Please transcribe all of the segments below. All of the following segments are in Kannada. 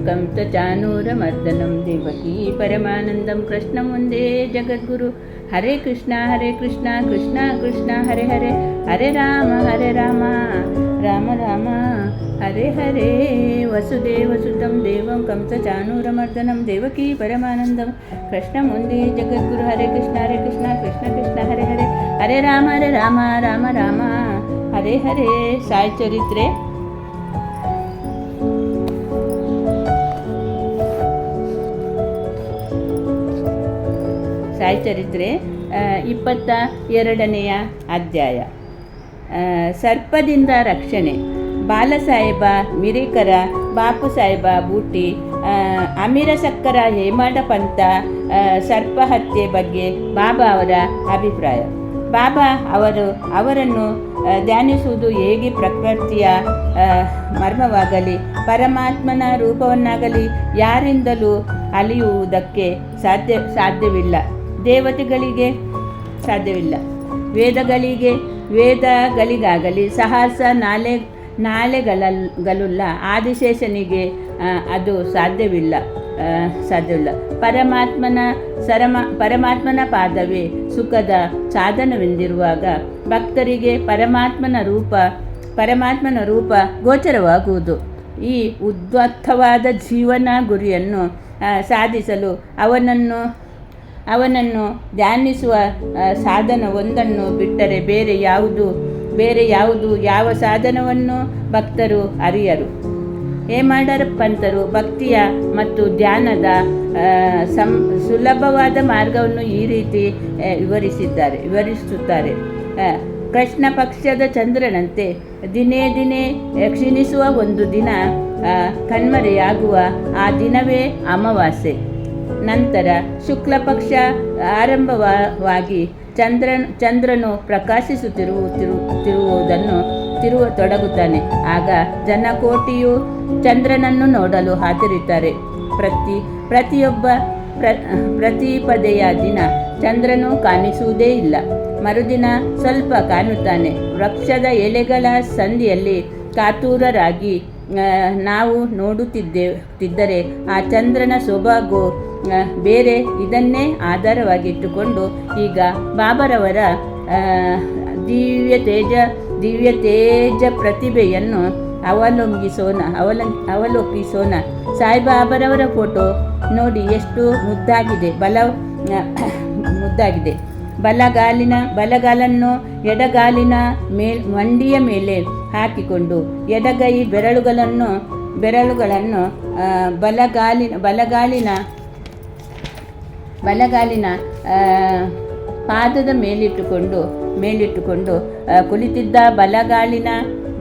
ಕಂಸಚಾನೂರಮರ್ದನಂ ದೇವಕೀ ಪರಮಾನಂದಂ ಕೃಷ್ಣ ಮುಂದೆ ಜಗದ್ಗುರು. ಹರೇ ಕೃಷ್ಣ ಕೃಷ್ಣ ಕೃಷ್ಣ ಹರೆ ಹರೆ, ಹರೆ ರಾಮ ರಾಮ ರಾಮ ಹರೆ ಹರೆ. ವಸುದೇವಸುತಂ ದೇವಂ ಕಂಸಚಾನೂರಮರ್ದನಂ ದೇವಕೀ ಪರಮಾನಂದಂ ಕೃಷ್ಣ ಮುಂದೆ ಜಗದ್ಗುರು. ಹರೇ ಕೃಷ್ಣ ಕೃಷ್ಣ ಕೃಷ್ಣ ಹರೆ ಹರೆ, ಹರೆ ರಾಮ ರಾಮ ಹರೆ ಹರೆ. ಸಾಯಿ ಚರಿತ್ರೆ ಸಾಯಿ ಚರಿತ್ರೆ 22ನೆಯ ಅಧ್ಯಾಯ. ಸರ್ಪದಿಂದ ರಕ್ಷಣೆ. ಬಾಲಸಾಹೇಬ ಮಿರಿಕರ, ಬಾಪು ಸಾಹೇಬ ಬೂಟಿ, ಅಮೀರ ಸಕ್ಕರ ಹೇಮಾಡ ಪಂತ ಸರ್ಪ ಹತ್ಯೆ ಬಗ್ಗೆ ಬಾಬಾ ಅವರ ಅಭಿಪ್ರಾಯ. ಬಾಬಾ ಅವರನ್ನು ಧ್ಯಾನಿಸುವುದು ಹೇಗೆ ಪ್ರಕೃತಿಯ ಮರ್ಮವಾಗಲಿ ಪರಮಾತ್ಮನ ರೂಪವನ್ನಾಗಲಿ ಯಾರಿಂದಲೂ ಅಲಿಯುವುದಕ್ಕೆ ಸಾಧ್ಯವಿಲ್ಲ. ದೇವತೆಗಳಿಗೆ ಸಾಧ್ಯವಿಲ್ಲ. ವೇದಗಳಿಗಾಗಲಿ ಸಾಹಸ ನಾಳೆಗಳುಳ್ಳ ಆದಿಶೇಷನಿಗೆ ಅದು ಸಾಧ್ಯವಿಲ್ಲ. ಪರಮಾತ್ಮನ ಪಾದವೇ ಸುಖದ ಸಾಧನವೆಂದಿರುವಾಗ ಭಕ್ತರಿಗೆ ಪರಮಾತ್ಮನ ರೂಪ ಗೋಚರವಾಗುವುದು. ಈ ಉದ್ವತ್ತವಾದ ಜೀವನ ಗುರಿಯನ್ನು ಸಾಧಿಸಲು ಅವನನ್ನು ಧ್ಯಾನಿಸುವ ಸಾಧನವೊಂದನ್ನು ಬಿಟ್ಟರೆ ಬೇರೆ ಯಾವುದು ಯಾವ ಸಾಧನವನ್ನು ಭಕ್ತರು ಅರಿಯರು. ಹೇಮಾಡರ ಪಂತರು ಭಕ್ತಿಯ ಮತ್ತು ಧ್ಯಾನದ ಸುಲಭವಾದ ಮಾರ್ಗವನ್ನು ಈ ರೀತಿ ವಿವರಿಸುತ್ತಾರೆ. ಕೃಷ್ಣ ಪಕ್ಷದ ಚಂದ್ರನಂತೆ ದಿನೇ ಕ್ಷೀಣಿಸುವ ಒಂದು ದಿನ ಕಣ್ಮರೆಯಾಗುವ ಆ ದಿನವೇ ಅಮಾವಾಸ್ಯೆ. ನಂತರ ಶುಕ್ಲ ಪಕ್ಷ ಆರಂಭವಾಗಿ ಚಂದ್ರನು ಪ್ರಕಾಶಿಸುತ್ತಿರುವುದನ್ನು ತೊಡಗುತ್ತಾನೆ. ಆಗ ಜನಕೋಟಿಯು ಚಂದ್ರನನ್ನು ನೋಡಲು ಹಾಜರಿದ್ದಾರೆ. ಪ್ರತಿಪದೆಯ ದಿನ ಚಂದ್ರನು ಕಾಣಿಸುವುದೇ ಇಲ್ಲ. ಮರುದಿನ ಸ್ವಲ್ಪ ಕಾಣುತ್ತಾನೆ. ವೃಕ್ಷದ ಎಲೆಗಳ ಸಂಧಿಯಲ್ಲಿ ಕಾತುರರಾಗಿ ನಾವು ನೋಡುತ್ತಿದ್ದರೆ ಆ ಚಂದ್ರನ ಸೊಬಗು ಬೇರೆ. ಇದನ್ನೇ ಆಧಾರವಾಗಿಟ್ಟುಕೊಂಡು ಈಗ ಬಾಬರವರ ದಿವ್ಯ ತೇಜ ಪ್ರತಿಭೆಯನ್ನು ಅವಲೋಕಿಸೋಣ. ಸಾಯಿಬಾಬರವರ ಫೋಟೋ ನೋಡಿ ಎಷ್ಟು ಮುದ್ದಾಗಿದೆ. ಬಲಗಾಲನ್ನು ಎಡಗಾಲಿನ ಮಂಡಿಯ ಮೇಲೆ ಹಾಕಿಕೊಂಡು ಎಡಗೈ ಬೆರಳುಗಳನ್ನು ಬಲಗಾಲಿನ ಪಾದದ ಮೇಲಿಟ್ಟುಕೊಂಡು ಕುಳಿತಿದ್ದ.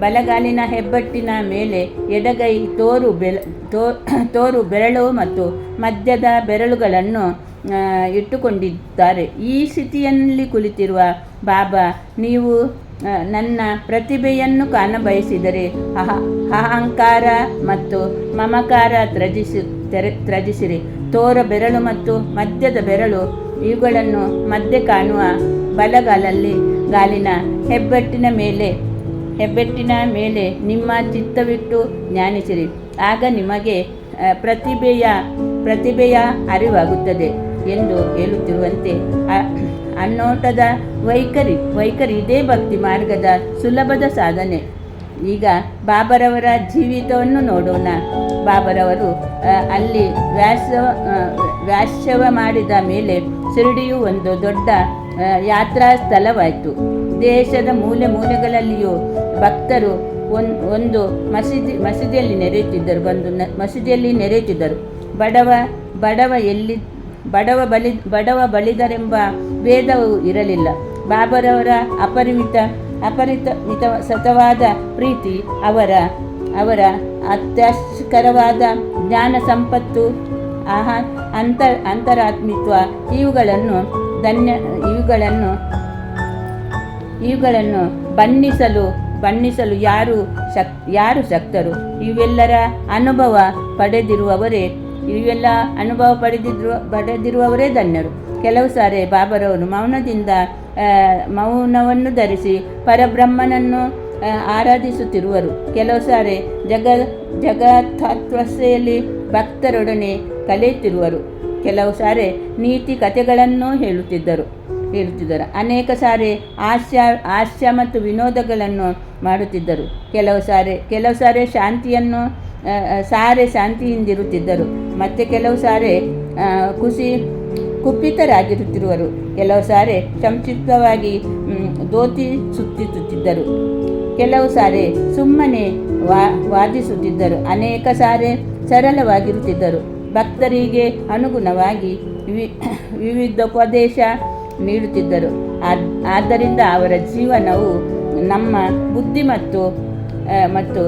ಬಲಗಾಲಿನ ಹೆಬ್ಬಟ್ಟಿನ ಮೇಲೆ ಎಡಗೈ ತೋರು ಬೆರಳು ಮತ್ತು ಮಧ್ಯದ ಬೆರಳುಗಳನ್ನು ಇಟ್ಟುಕೊಂಡಿದ್ದಾರೆ. ಈ ಸ್ಥಿತಿಯಲ್ಲಿ ಕುಳಿತಿರುವ ಬಾಬಾ, ನೀವು ನನ್ನ ಪ್ರತಿಭೆಯನ್ನು ಕಾಣಬಯಸಿದರೆ ಅಹಂಕಾರ ಮತ್ತು ಮಮಕಾರ ತ್ಯಜಿಸಿರಿ. ತೋರ ಬೆರಳು ಮತ್ತು ಮಧ್ಯದ ಬೆರಳು ಇವುಗಳನ್ನು ಮಧ್ಯೆ ಕಾಣುವ ಬಲಗಾಲಿನ ಹೆಬ್ಬೆಟ್ಟಿನ ಮೇಲೆ ನಿಮ್ಮ ಚಿತ್ತವಿಟ್ಟು ಜ್ಞಾನಿಸಿರಿ. ಆಗ ನಿಮಗೆ ಪ್ರತಿಭೆಯ ಅರಿವಾಗುತ್ತದೆ ಎಂದು ಹೇಳುತ್ತಿರುವಂತೆ ಅನ್ನೋಟದ ವೈಖರಿ ಇದೇ ಭಕ್ತಿ ಮಾರ್ಗದ ಸುಲಭದ ಸಾಧನೆ. ಈಗ ಬಾಬರವರ ಜೀವಿತವನ್ನು ನೋಡೋಣ. ಬಾಬರವರು ಅಲ್ಲಿ ವ್ಯಾಸವ ಮಾಡಿದ ಮೇಲೆ ಶಿರಡಿಯು ಒಂದು ದೊಡ್ಡ ಯಾತ್ರಾ ಸ್ಥಳವಾಯಿತು. ದೇಶದ ಮೂಲೆಗಳಲ್ಲಿಯೂ ಭಕ್ತರು ಒಂದು ಮಸೀದಿಯಲ್ಲಿ ನೆರೆಯುತ್ತಿದ್ದರು. ಬಡವ ಬಲಿದರೆಂಬ ಭೇದವೂ ಇರಲಿಲ್ಲ. ಬಾಬರವರ ಅಪರಿಮಿತ ಸತವಾದ ಪ್ರೀತಿ, ಅವರ ಅತ್ಯಾಶ್ಚರ್ಯಕರವಾದ ಜ್ಞಾನ ಸಂಪತ್ತು, ಅಂತರಾತ್ಮಿತ್ವ ಇವುಗಳನ್ನು ಬಣ್ಣಿಸಲು ಯಾರು ಶಕ್ತರು? ಇವೆಲ್ಲ ಅನುಭವ ಪಡೆದಿರುವವರೇ ಧನ್ಯರು. ಕೆಲವು ಸಾರಿ ಬಾಬರವರು ಮೌನವನ್ನು ಧರಿಸಿ ಪರಬ್ರಹ್ಮನನ್ನು ಆರಾಧಿಸುತ್ತಿರುವರು. ಕೆಲವು ಸಾರಿ ಜಗತ್ತತ್ವಸೆಯಲ್ಲಿ ಭಕ್ತರೊಡನೆ ಕಲೆಯುತ್ತಿರುವರು. ಕೆಲವು ಸಾರಿ ನೀತಿ ಕಥೆಗಳನ್ನು ಹೇಳುತ್ತಿದ್ದರು. ಅನೇಕ ಸಾರಿ ಹಾಸ್ಯ ಮತ್ತು ವಿನೋದಗಳನ್ನು ಮಾಡುತ್ತಿದ್ದರು. ಕೆಲವು ಸಾರಿ ಶಾಂತಿಯಿಂದಿರುತ್ತಿದ್ದರು. ಮತ್ತು ಕೆಲವು ಸಾರಿ ಕುಪಿತರಾಗಿರುತ್ತಿರುವರು. ಕೆಲವು ಸಾರಿ ಸಂಕ್ಷಿಪ್ತವಾಗಿ ಧೋತಿ ಸುತ್ತುತ್ತಿದ್ದರು. ಕೆಲವು ಸಾರಿ ಸುಮ್ಮನೆ ವಾದಿಸುತ್ತಿದ್ದರು. ಅನೇಕ ಸಾರಿ ಸರಳವಾಗಿರುತ್ತಿದ್ದರು. ಭಕ್ತರಿಗೆ ಅನುಗುಣವಾಗಿ ವಿವಿಧೋಪದೇಶ ನೀಡುತ್ತಿದ್ದರು. ಆದ್ದರಿಂದ ಅವರ ಜೀವನವು ನಮ್ಮ ಬುದ್ಧಿ ಮತ್ತು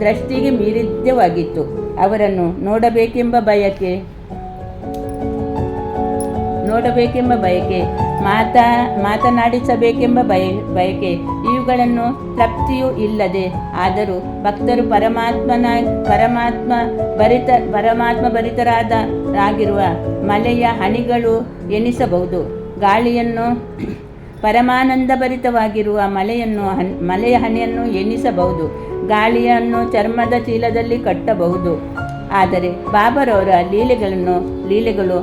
ದೃಷ್ಟಿಗೆ ಮೀರಿದವಾಗಿತ್ತು. ಅವರನ್ನು ನೋಡಬೇಕೆಂಬ ಬಯಕೆ, ಮಾತನಾಡಿಸಬೇಕೆಂಬ ಬಯಕೆ, ಇವುಗಳನ್ನು ತೃಪ್ತಿಯೂ ಇಲ್ಲದೆ ಆದರೂ ಭಕ್ತರು ಪರಮಾತ್ಮ ಭರಿತರಾಗಿರುವ ಮಳೆಯ ಹನಿಗಳು ಎನಿಸಬಹುದು. ಗಾಳಿಯನ್ನು ಪರಮಾನಂದಭರಿತವಾಗಿರುವ ಮಳೆಯ ಹನಿಯನ್ನು ಎನಿಸಬಹುದು. ಗಾಳಿಯನ್ನು ಚರ್ಮದ ಚೀಲದಲ್ಲಿ ಕಟ್ಟಬಹುದು. ಆದರೆ ಬಾಬರವರ ಲೀಲೆಗಳು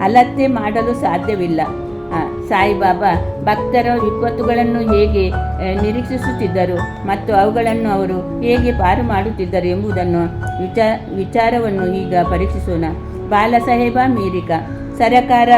ಅಳತೆ ಮಾಡಲು ಸಾಧ್ಯವಿಲ್ಲ. ಸಾಯಿಬಾಬಾ ಭಕ್ತರ ವಿಪತ್ತುಗಳನ್ನು ಹೇಗೆ ನಿರೀಕ್ಷಿಸುತ್ತಿದ್ದರು ಮತ್ತು ಅವುಗಳನ್ನು ಅವರು ಹೇಗೆ ಪಾರು ಮಾಡುತ್ತಿದ್ದರು ಎಂಬುದನ್ನು ವಿಚಾರವನ್ನು ಈಗ ಪರೀಕ್ಷಿಸೋಣ. ಬಾಲಸಾಹೇಬ ಅಮೆರಿಕ ಸರಕಾರ